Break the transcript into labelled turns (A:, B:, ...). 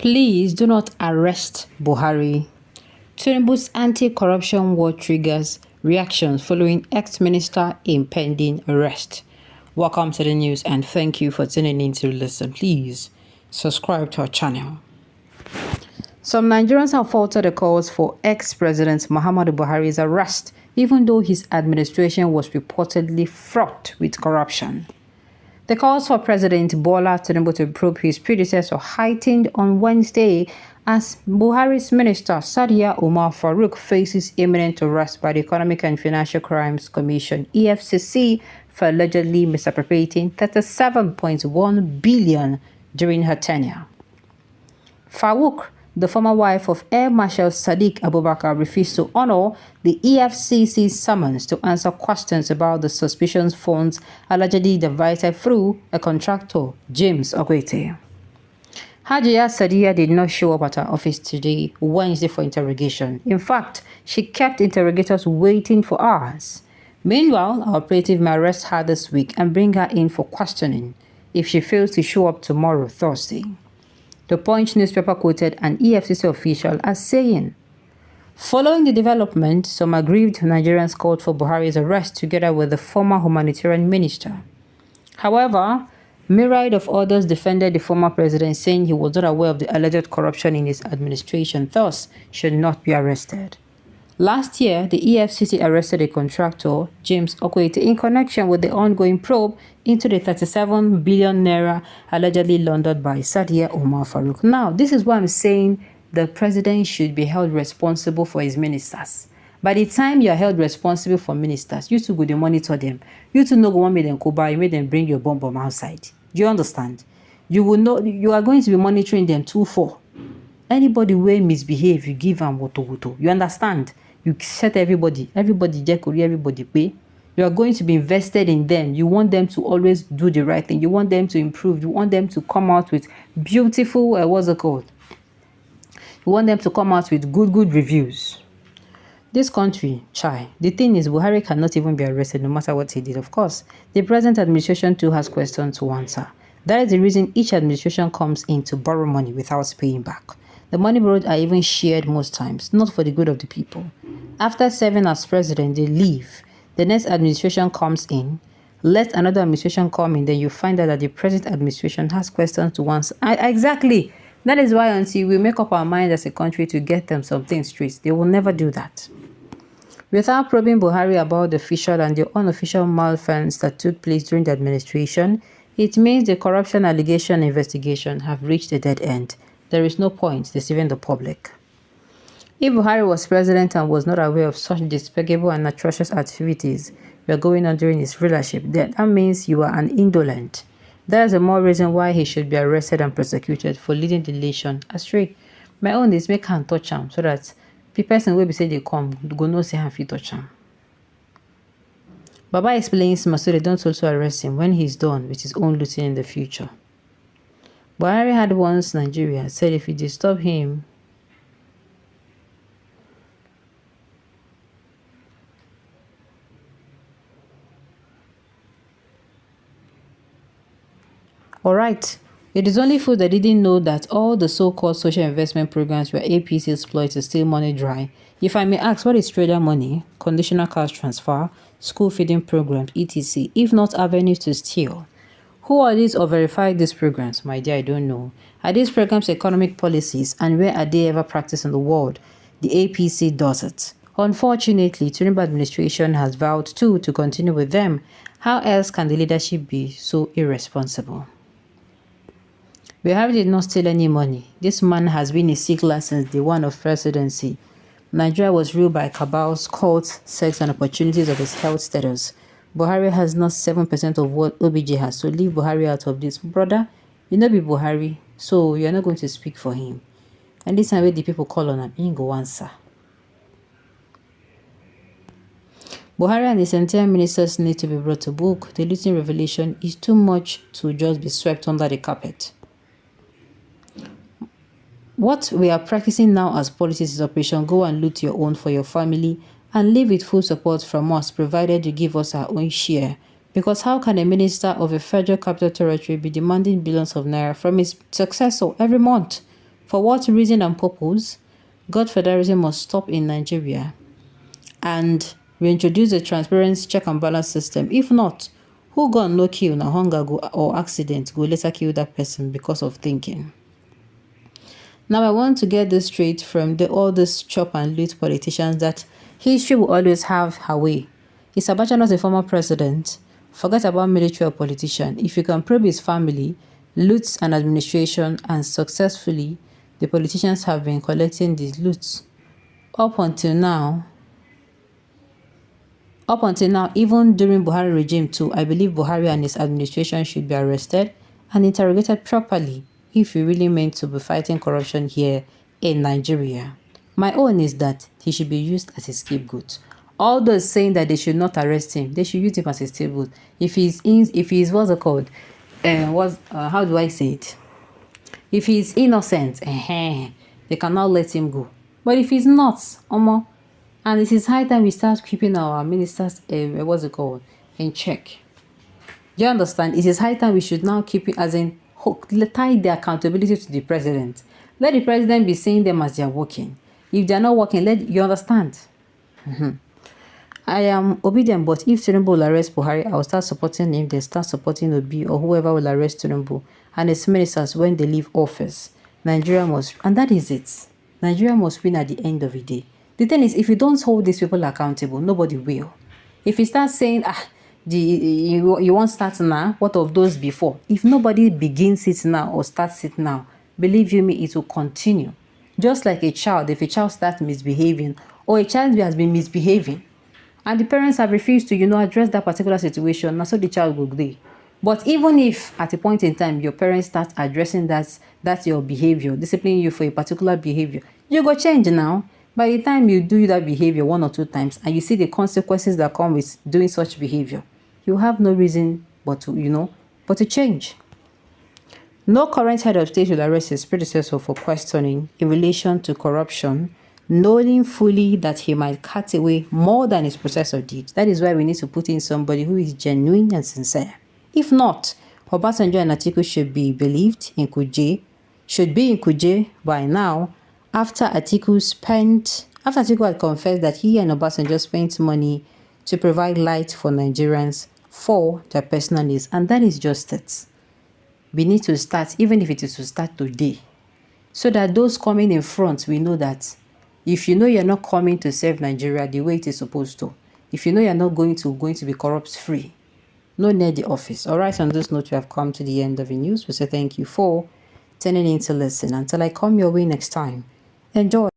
A: Please do not arrest Buhari. Tinubu's anti-corruption war triggers reactions following ex-minister impending arrest. Welcome to the news and thank you for tuning in to listen. Please subscribe to our channel. Some Nigerians have faulted the calls for ex-President Muhammadu Buhari's arrest, even though his administration was reportedly fraught with corruption. The calls for President Bola Tinubu to probe his predecessor heightened on Wednesday as Buhari's minister Sadiya Umar Farouk faces imminent arrest by the Economic and Financial Crimes Commission (EFCC) for allegedly misappropriating 37.1 billion during her tenure. Farouk, the former wife of Air Marshal Sadiq Abubakar, refused to honor the EFCC's summons to answer questions about the suspicious funds allegedly diverted through a contractor, James Okwete. Hajiya Sadiya did not show up at her office today, Wednesday, for interrogation. In fact, she kept interrogators waiting for hours. Meanwhile, our operative may arrest her this week and bring her in for questioning if she fails to show up tomorrow, Thursday. The Punch newspaper quoted an EFCC official as saying, following the development, some aggrieved Nigerians called for Buhari's arrest together with the former humanitarian minister. However, myriad of others defended the former president, saying he was not aware of the alleged corruption in his administration, thus should not be arrested. Last year, the EFCC arrested a contractor, James Okwete, in connection with the ongoing probe into the 37 billion naira allegedly laundered by Sadiya Umar Farouk. Now, this is why I'm saying the president should be held responsible for his ministers. By the time you are held responsible for ministers, you two go to monitor them. You two know go make them kuba, you make them bring your bomb outside. Do you understand? You will know you are going to be monitoring them 2-4. Anybody will misbehave, you give them woto. You understand? You set everybody dekori, everybody pay. You are going to be invested in them. You want them to always do the right thing. You want them to improve. You want them to come out with beautiful, what's it called? You want them to come out with good reviews. This country, chai. The thing is, Buhari cannot even be arrested no matter what he did. Of course, the present administration too has questions to answer. That is the reason each administration comes in to borrow money without paying back. The money borrowed are even shared most times, not for the good of the people. After serving as president, they leave. The next administration comes in. Let another administration come in, then you find out that the present administration has questions to answer. Exactly. That is why until we make up our mind as a country to get them something straight, they will never do that. Without probing Buhari about the official and the unofficial malfeasance that took place during the administration, it means the corruption allegation investigation have reached a dead end. There is no point deceiving the public. If Buhari was president and was not aware of such despicable and atrocious activities were going on during his rulership, then that means you are an indolent. That is the more reason why he should be arrested and prosecuted for leading the nation astray. My own is make him touch him so that the person will be say they come go no say him fit touch him. Baba explains so they don't also arrest him when he's done with his own looting in the future. Buhari had once Nigeria said if you disturb him, alright, it is only food that didn't know that all the so-called social investment programs were APC exploit to steal money dry. If I may ask, what is trader money, conditional cash transfer, school feeding programs, etc., if not avenues to steal? Who are these or verify these programs? My dear, I don't know. Are these programs economic policies and where are they ever practiced in the world? The APC does it. Unfortunately, Tinubu administration has vowed to continue with them. How else can the leadership be so irresponsible? Buhari did not steal any money. This man has been a seeker since the one of presidency. Nigeria was ruled by cabals, cults, sex and opportunities of his health status. Buhari has not 7% of what OBJ has, so leave Buhari out of this. Brother, you know be Buhari, so you're not going to speak for him. And this time when the people call on him, he go answer. Buhari and his entire ministers need to be brought to book. The looting revelation is too much to just be swept under the carpet. What we are practicing now as politics is Operation Go and Loot Your Own for your family and live with full support from us, provided you give us our own share. Because how can a minister of a federal capital territory be demanding billions of naira from his successor every month? For what reason and purpose? God federalism must stop in Nigeria and reintroduce a transparent check and balance system. If not, who gun no kill na hunger go or accident go later kill that person because of thinking. Now I want to get this straight from all these chop and loot politicians that history will always have her way. Is Abacha not a former president? Forget about military or politician. If you can probe his family, loot and administration, and successfully, the politicians have been collecting these loots. Up until now, even during Buhari regime too, I believe Buhari and his administration should be arrested and interrogated properly if he really meant to be fighting corruption here in Nigeria. My own is that he should be used as a scapegoat. All those saying that they should not arrest him, they should use him as a scapegoat. If he's what's it called? How do I say it? If he's innocent, they cannot let him go. But if he's not, and it is high time we start keeping our ministers, in check. Do you understand? It is high time we should now keep it as in tie the accountability to the president. Let the president be seeing them as they are working. If they are not working, you understand. I am obedient, but if Tinubu will arrest Buhari, I will start supporting him. They start supporting Obi or whoever will arrest Tinubu and his ministers when they leave office. Nigeria must, and that is it. Nigeria must win at the end of the day. The thing is, if you don't hold these people accountable, nobody will. If you start saying, you won't start now, what of those before? If nobody begins it now or starts it now, believe you me, it will continue. Just like a child, if a child starts misbehaving or a child has been misbehaving and the parents have refused to, address that particular situation, now so the child will go. But even if at a point in time your parents start addressing that's your behavior, disciplining you for a particular behavior, you go change now. By the time you do that behavior 1 or 2 times and you see the consequences that come with doing such behavior, you have no reason but to change. No current head of state will arrest his predecessor for questioning in relation to corruption, knowing fully that he might cut away more than his predecessor did. That is why we need to put in somebody who is genuine and sincere. If not, Obasanjo and Atiku should be believed in Kuje, should be in Kuje by now, after Atiku had confessed that he and Obasanjo spent money to provide light for Nigerians for their personal needs. And that is just it. We need to start, even if it is to start today, so that those coming in front, we know that if you're not coming to serve Nigeria the way it is supposed to, if you're not going to be corrupt-free, no need the office. All right, on this note, we have come to the end of the news. We say thank you for tuning in to listen. Until I come your way next time, enjoy.